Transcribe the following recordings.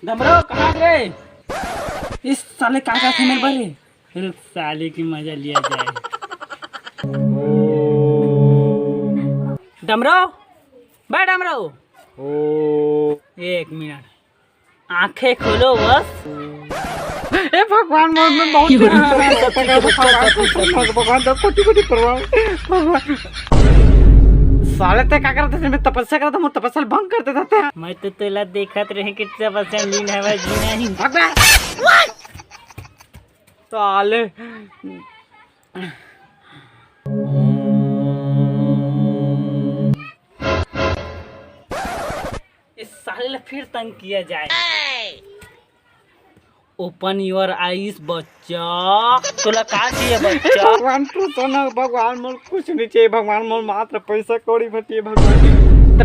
डमरो कहाँ रे? इस साले काका थे मेरे भले। फिर साले की मजा लिया जाए। डमरो भाई डमरो। एक मिनट आंखें खोलो बस। ए भगवान मैं बहुत भगवान तो कोटि परवाह। साले ते क्या करते थे? मैं तपस्या करता हूँ, तपस्या भंग कर देता था। मैं तो तेला देखत रहे कि तपस्या लीन है जी नहीं। साले इस साले फिर तंग किया जाए। ओपन योर आईज बच्चा। तोला का चाहिए बच्चा? भगवान तू तो ना, भगवान मोल कुछ नहीं चाहिए। भगवान मोल मात्र पैसा कौड़ी भटिए भगवान।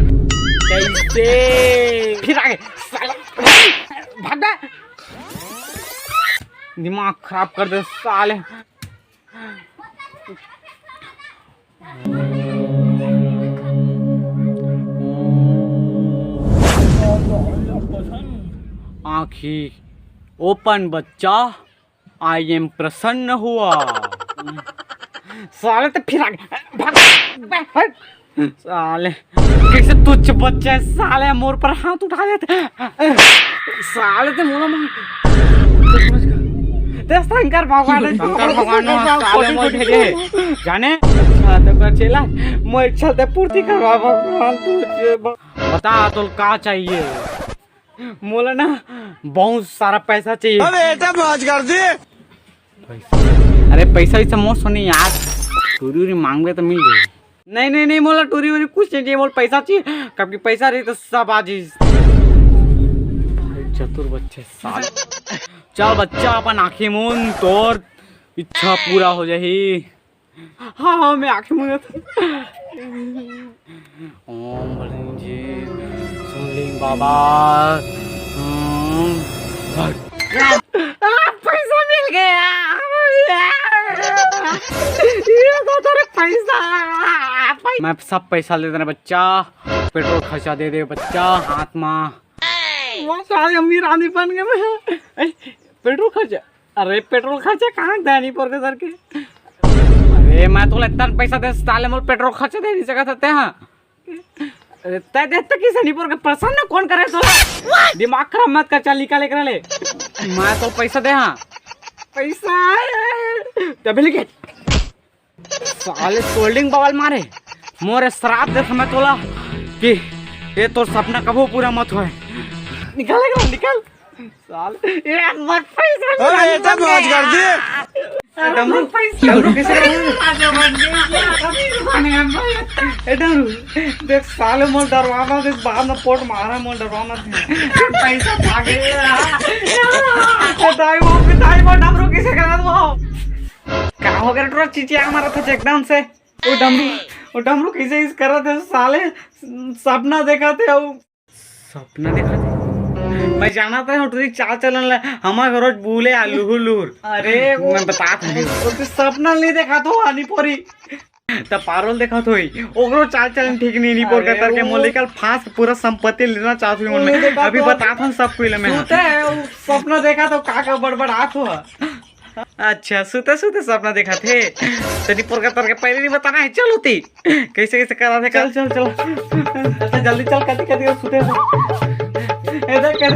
कैसे फिर आगे साला भागा, दिमाग खराब कर दे साले। आँखी ओपन बच्चा, आई एम प्रसन्न हुआ। साले तो फिर आगे भाग साले। कैसे तुच्छ बच्चा है साले, मोर पर हाथ उठा देते साले। तो मोला शंकर भगवान साले मोल भेजे जाने। अच्छा तो चला मैं इच्छा ते पूर्ति करवा भगवान। तू बता तो का चाहिए? मोला ना बहुत सारा पैसा चाहिए। बेटा मौज कर दे। अरे पैसा ही मोर सुनी यार, टूरी उरी मांगे तो मिल जाए। नहीं मोला टूरी उरी कुछ नहीं चाहिए, मोला पैसा चाहिए। कभी पैसा रही तो सब आजी। चतुर बच्चे साले। चल बच्चा अपन आँखें मूंद, तोर इच्छा पूरा हो जाही। हाँ मैं आँखें मूंद। ओम बलजी सुनलिंग बाबा। पैसा मिल गया। पैसा मैं सब पैसा ले देना बच्चा। पेट्रोल खर्चा दे दे बच्चा। हाथ माँ सारे अमीर आदमी बन गए मैं। पेट्रोल खर्चा, अरे पेट्रोल खर्चा कहाँ देनी पड़ गए सर के? अरे मैं तो इतना पैसा दे साले मोल पेट्रोल खर्चा दे नहीं सका सकते हैं। तय देख किसे नहीं पड़ प्रसन्न कौन करे तो? दिमाग खराब मत कर, चल निकाले कर ले। मैं तो पैसा दे। हाँ पैसा तभी लिखे साले सोल्डिंग बवाल मारे। मोरे श्राप दे समय तोला कि ये तो सपना कबो पूरा मत होए। निकालेगा निकाल साल। एक बार पैसा बेटा मौज कर दे। डमरू कैसे देख साले मोल डरवाना देख, बाद में पोट मारा मोल डरवाना पैसा भागे। दाई वो डमरू कैसे करा वो? क्या हो गया टोरा चिचिया हमारा था एकदम से। वो डमरू कैसे इस कर रहे थे साले? सपना देखा थे। सपना देखा थे मैं जाना था तुझे चाल चलन ला हमारे रोज भूले लूर। अरे मैं बता था सपना नहीं देखा तो आनी पोरी तब पारोल देखा तो ओकरो चाल चलन ठीक नहीं पोर का करके मोलिकल फांस पूरा संपत्ति लेना चाहती हूं मैं। अभी बता था सब कोई मैं सपना देखा तो का बड़बड़ हाथ हुआ। अच्छा सुते सुते सपना देखा थे तनी पोर का करके पहले नहीं बताना है। चल होती कैसे कैसे करा थे। चल चल चल जल्दी चल कति कति सुते इधर कर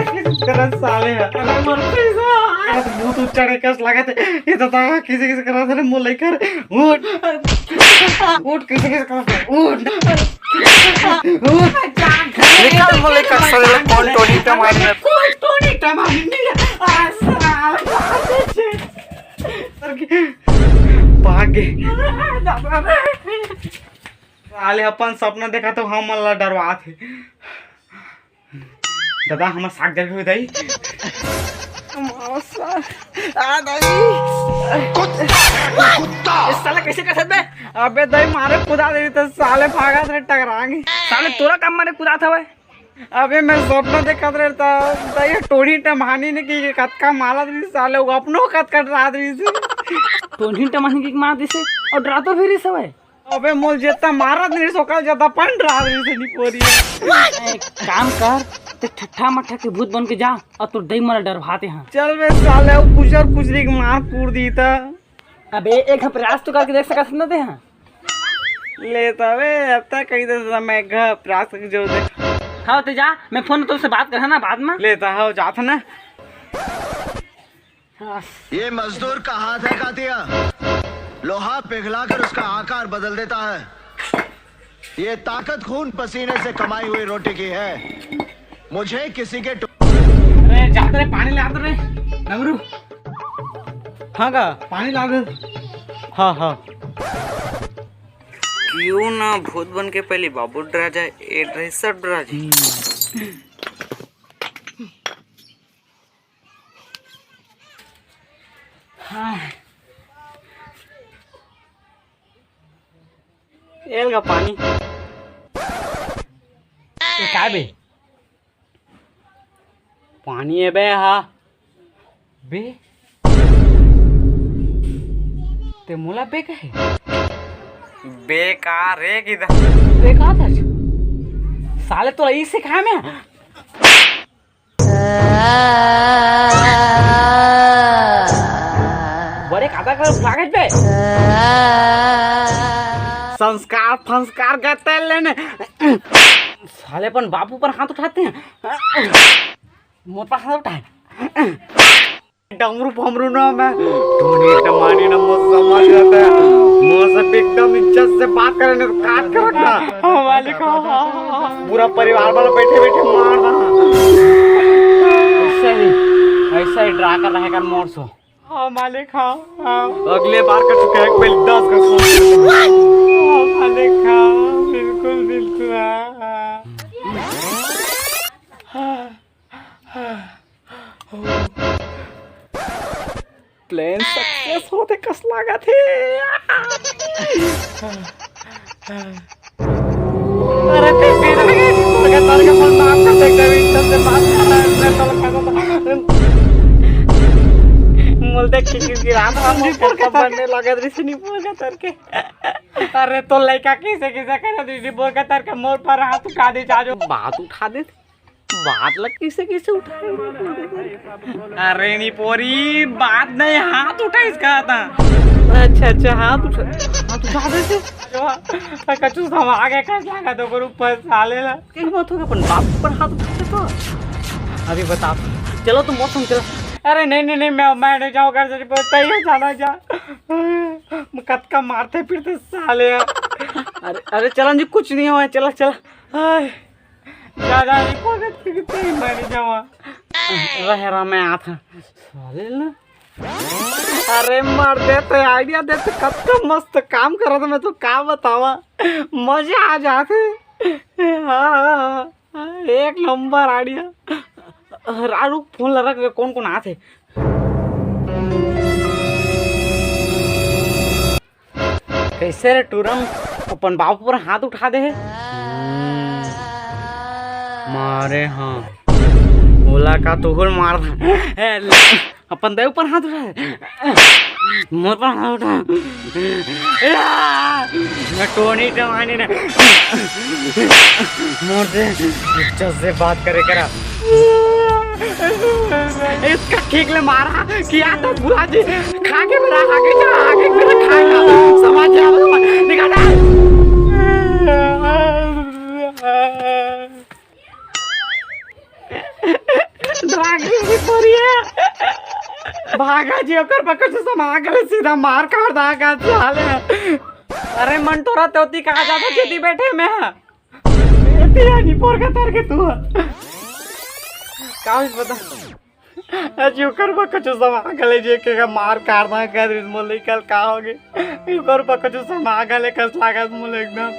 साले मर पैसा बहुत चढ़े कस लगा थे। ये तो किसी किसी करा था मुंह लेकर उठ किसी किसी करा उठ निकाल मुंह लेकर साले कौन टोनी टमाटर कोई टोनी टमाटर भागे साले। अपन सपना देखा तो हम अल्लाह डरवा थे। दादा हमारा साग जल हुई दाई साले कैसे कर सकते? अबे दाई मारे कुदा दे तो साले भागा थे टकराएंगे। साले तोरा काम मारे कुदा था भाई। अबे मैं सपना देखा रहता दाई टोनी टमानी ने की कतका मारा दी साले वो अपनो कत कट रहा दी से टोनी टमानी की मार दिसे और डरा तो फिर सब है। अबे मोल जितना मारा नहीं सकाल ज्यादा पंड रहा से नहीं पोरी एक काम कर ते ठट्ठा मट्ठा के भूत बन के जा और तू दही मरा डरवाते हैं। चल बे साले वो कुचर कुचरी के मार कूद दी था। अबे एक प्रयास तो करके देख सकत न दे हैं। लेता बे अब तक कहीं दे मैं घर प्रयास करके जो देख। हाँ तो जा, मैं फोन तुमसे बात कर है ना बाद में। लेता हो जाता ना। ये मजदूर का हाथ है कातिया, लोहा पिघलाकर उसका आकार बदल देता है। ये ताकत खून पसीने से कमाई हुई रोटी की है। मुझे किसी के अरे जाते रे पानी ला दे रे नमरू। हाँ का पानी ला दे। हाँ हाँ क्यों ना भूत बन के पहले बाबू डरा जाए, ए ड्रेसर डरा जाए। हाँ एल का पानी ये का बे? पानी है बे। हाँ बे ते मोला बे का है? बेकार है किधर। बे का था साले तो ऐसे कहा मैं बड़े खाता कर लागत बे। संस्कार फंस्कार का तेल लेने साले अपन बापू पर हाथ उठाते हैं, मुँह पर हाथ उठाए। डमरू फमरू ना मैं टोनी टमानी ना मुझ समझ आता है। मुझ से एकदम इज्जत से बात करे ना तो काट के रखना। मालिक पूरा परिवार वाला बैठे बैठे मारना। ऐसा ही ड्रा कर रहेगा मोर सो। हाँ मालिक हाँ अगले बार का चुका है पहले 10 का मालिक हाँ बिल्कुल बिल्कुल। प्लान सक्सेस होते कस लगा थे। अरे ते मेरे लगातार के फोन माफ कर सकता है इज्जत से बात कर रहा है। मैं तो बोलते कि रात हम कर बनने लगा दृश्य नहीं बोल तर के। अरे तो लड़का किसे किसे कर दृश्य बोल के तर के मोर पर हाथ उठा दे जाजो बात उठा दे बात लग किसे किसे उठा। अरे नहीं पोरी बात नहीं हाथ उठा इसका था। अच्छा हाथ उठा दे से कछु हम आगे कर लगा तो पर ऊपर साले ला के मत होगा अपन बाप पर हाथ उठा तो अभी बता। चलो तुम मौसम चलो। अरे नहीं मैं नहीं जाऊँ घर से बोलता ही जाना जा कत का मारते फिरते साले। अरे चलन जी कुछ नहीं हुआ चला जा मैं नहीं जाऊँ रहा मैं आता साले ना। अरे मार दे तो आइडिया दे तो कत का मस्त काम कर रहा था। मैं तो क्या बतावा मजे आ जाते। हाँ एक नंबर आइडिया। रारू फोन लगा के कौन कौन आते कैसे रे टूरम अपन बापू पर हाथ उठा दे मारे। हाँ बोला का तो मार अपन देव पर हाथ उठा मोर पर हाथ उठा। मैं टोनी टमानी ने मोर से इज्जत से बात करे करा। इसका ठीक ले मारा किया तो बुला जी खा के मेरा आगे मेरा खाएगा समझ निकाला। भागा जी ओकर पकड़ से समा गले सीधा मार काट दागा साले। अरे मन तोरा तोती कहा जाता खेती बैठे में नहीं पोर का तर के तू का बता अजी ओकर पकड़ समा गले जे के मार काट दा कर मोले कल का होगे ओकर पकड़ समा गले कस लागत मोले एकदम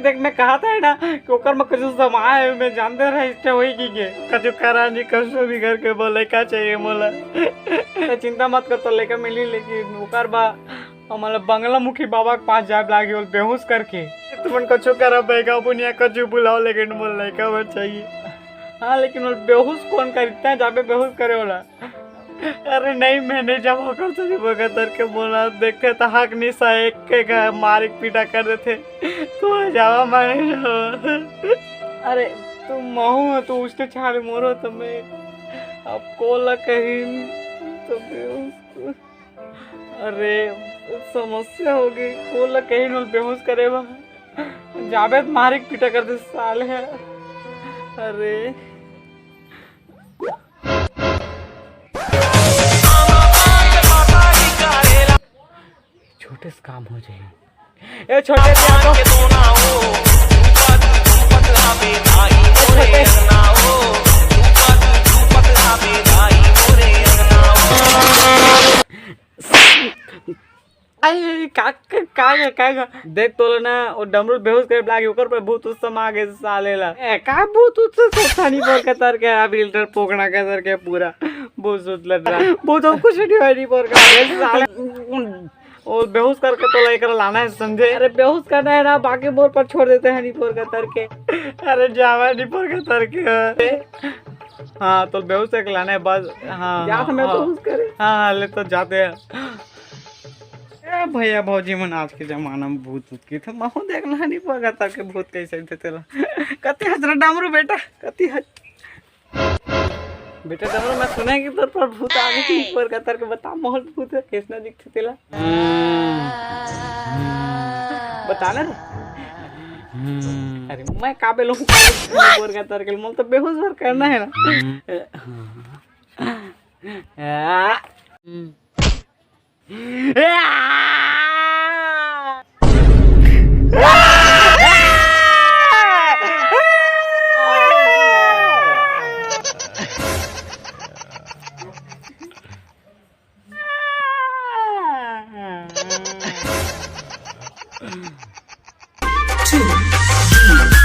देख मैं कहा था ना कि ओकर में कुछ समाए मैं जानते रहे इससे होई की के कछु करा नहीं कसो भी घर के बोले का चाहिए मोला। तो चिंता मत कर तो लेकर मिली लेकिन ओकर बा हमारा बंगला मुखी बाबा के पास जाए लागे बोल बेहोश करके तुमन कछु करा बेगा बुनिया कछु बुलाओ लेकिन मोल नहीं का चाहिए। हाँ लेकिन वो बेहोश कौन कर इतना जाबे बेहोश करे वाला अरे नहीं, मैंने जब होकर तुझे बगदर के बोला देखे तो हक नहीं सा एक के मारिक पीटा कर देते तू जावा मारे जावा। अरे तू महू तो उसके छाड़े मोरो तो मैं अब कोला कहीं तो बेहोश। अरे समस्या होगी, कोला कहीं न बेहोश करे बा जावेद मारिक पीटा कर दे साले है। अरे छोटे से काम हो जाए। ए छोटे का देख तो ना वो डमरू बेहोश करे लागे ओकर पर भूत उस समय आगे सालेला ए का भूत उस सोथानी पर के तर के बिल्डर पोकड़ा के तर के पूरा भूत सुत लग रहा भूत कुछ नहीं पर का साले और बेहोश करके तो लेकर लाना है समझे। अरे बेहोश करना है ना, बाकी मोर पर छोड़ देते हैं निपोर का तर के। अरे जावा निपोर का तर के। हाँ तो बेहोश करके लाना है बस। हाँ जा तो मैं बेहोश करे। हाँ ले तो जाते हैं। ए भैया भौजी मन आज के जमाना में भूत उत की थे महू देखना नहीं पड़ेगा तर के भूत कैसे थे तेरा। कति हजरा डामरू बेटा कति हज बेटा डमरू मैं सुना है कि तोर पर भूत आगे की ऊपर का तर के बता मोहल भूत है कैसना दिखते तेला बता ना। अरे मैं काबिल हूँ ऊपर का तर के मोल तो बेहोश भर करना है Two,